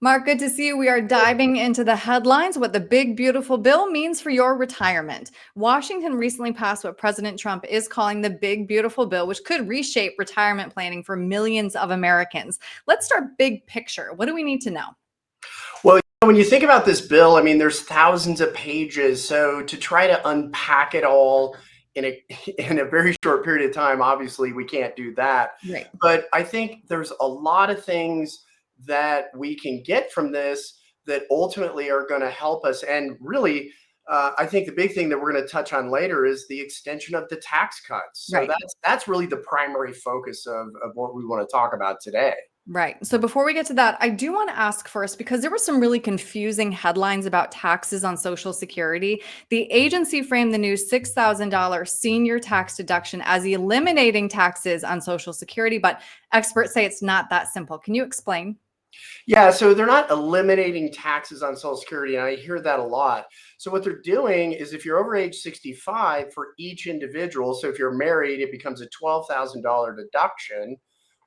Mark, good to see you. We are diving into the headlines, what the big, beautiful bill means for your retirement. Washington recently passed what President Trump is calling the big, beautiful bill, which could reshape retirement planning for millions of Americans. Let's start big picture. What do we need to know? Well, when you think about this bill, I mean, there's thousands of pages. So to try to unpack it all in a in a very short period of time, obviously we can't do that. Right. But I think there's a lot of things that we can get from this that ultimately are going to help us. And really, I think the big thing that we're going to touch on later is the extension of the tax cuts. So Right. that's really the primary focus of what we want to talk about today. Right. So before we get to that, I do want to ask first because there were some really confusing headlines about taxes on Social Security. The agency framed the new $6,000 senior tax deduction as eliminating taxes on Social Security, but experts say it's not that simple. Can you explain? Yeah, so they're not eliminating taxes on Social Security, and I hear that a lot. So what they're doing is if you're over age 65 for each individual, so if you're married, it becomes a $12,000 deduction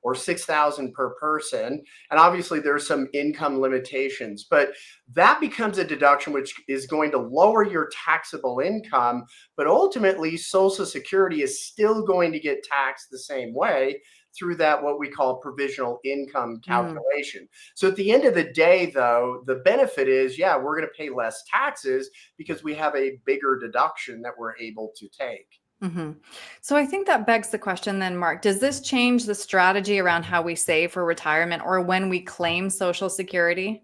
or 6,000 per person. And obviously there's some income limitations, but that becomes a deduction which is going to lower your taxable income, but ultimately Social Security is still going to get taxed the same way through that what we call provisional income Mm. calculation. So at the end of the day, though, the benefit is, yeah, we're going to pay less taxes because we have a bigger deduction that we're able to take. hmm So I think that begs the question then, Mark, does this change the strategy around how we save for retirement or when we claim Social Security?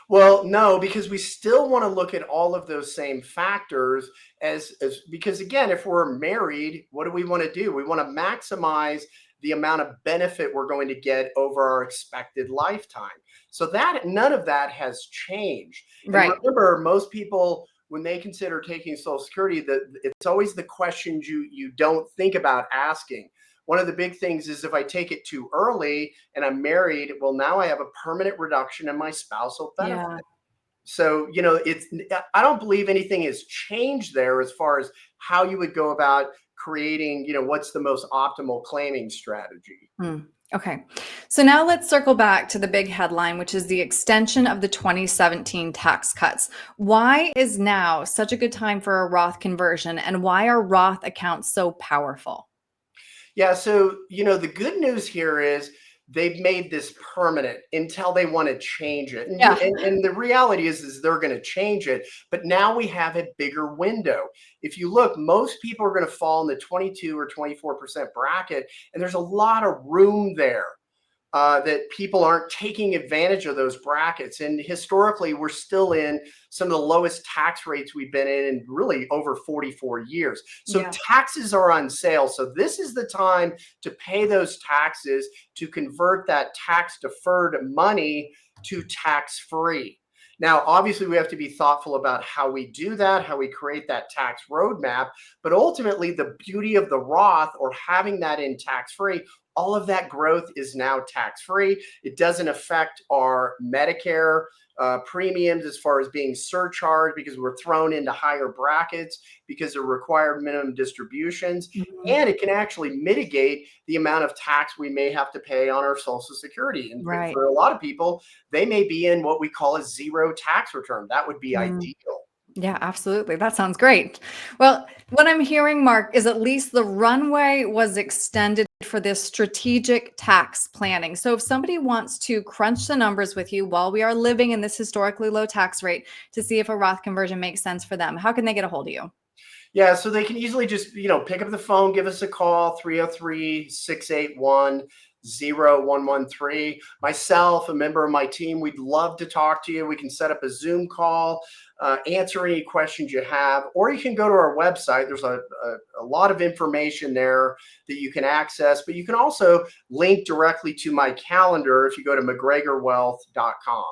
Well, no, because we still want to look at all of those same factors as because again, if we're married, what do we want to do? We want to maximize the amount of benefit we're going to get over our expected lifetime. So that none of that has changed. And Right. remember, most people when they consider taking Social Security, that it's always the questions you don't think about asking. One of the big things is if I take it too early and I'm married, well, now I have a permanent reduction in my spousal benefit. Yeah. So, I don't believe anything has changed there as far as how you would go about creating, what's the most optimal claiming strategy. Hmm. Okay. So now let's circle back to the big headline, which is the extension of the 2017 tax cuts. Why is now such a good time for a Roth conversion, and why are Roth accounts so powerful? Yeah, so the good news here is they've made this permanent until they want to change it. And, Yeah. and the reality is they're going to change it, but now we have a bigger window. If you look, most people are going to fall in the 22 or 24% bracket, and there's a lot of room there. That people aren't taking advantage of those brackets. And historically, we're still in some of the lowest tax rates we've been in really over 44 years. So Yeah. taxes are on sale. So this is the time to pay those taxes to convert that tax deferred money to tax free. Now, obviously, we have to be thoughtful about how we do that, how we create that tax roadmap. But ultimately, the beauty of the Roth or having that in tax free, all of that growth is now tax free. It doesn't affect our Medicare premiums as far as being surcharged because we're thrown into higher brackets because of required minimum distributions. Mhm. And it can actually mitigate the amount of tax we may have to pay on our Social Security. And Right. for a lot of people, they may be in what we call a zero tax return. That would be Mm. ideal. Yeah, absolutely. That sounds great. Well, what I'm hearing, Mark, is at least the runway was extended for this strategic tax planning. So if somebody wants to crunch the numbers with you while we are living in this historically low tax rate to see if a Roth conversion makes sense for them, how can they get a hold of you? Yeah, so they can easily just, pick up the phone, give us a call, 303-681-0113. Myself, a member of my team, we'd love to talk to you. We can set up a Zoom call, answer any questions you have, or you can go to our website. There's a lot of information there that you can access, but you can also link directly to my calendar if you go to mcgregorwealth.com.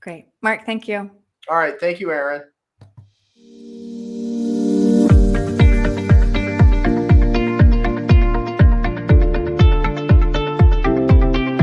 Great. Mark, thank you. All right. Thank you, Aaron.